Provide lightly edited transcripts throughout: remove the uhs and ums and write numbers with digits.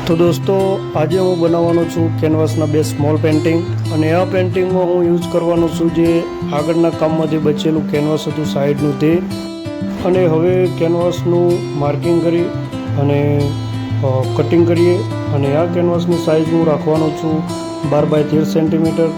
તો દોસ્તો આજે હું બનાવવાનો છું કેનવાસના બે સ્મોલ પેઇન્ટિંગ અને આ પેઇન્ટિંગમાં હું યુઝ કરવાનો છું જે આગળના કામમાંથી બચેલું કેનવાસ હતું સાઈડનું તે અને હવે કેનવાસનું માર્કિંગ કરી અને કટિંગ કરીએ અને આ કેનવાસની સાઇઝ હું રાખવાનો છું 12 બાય 13 સેન્ટીમીટર।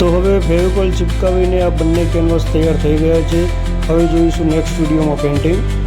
તો હવે ફેવિકોલ ચિપકાવીને આ બંને કેનવાસ તૈયાર થઈ ગયા છે। હવે જોઈશું નેક્સ્ટ વિડીયોમાં પેઇન્ટિંગ।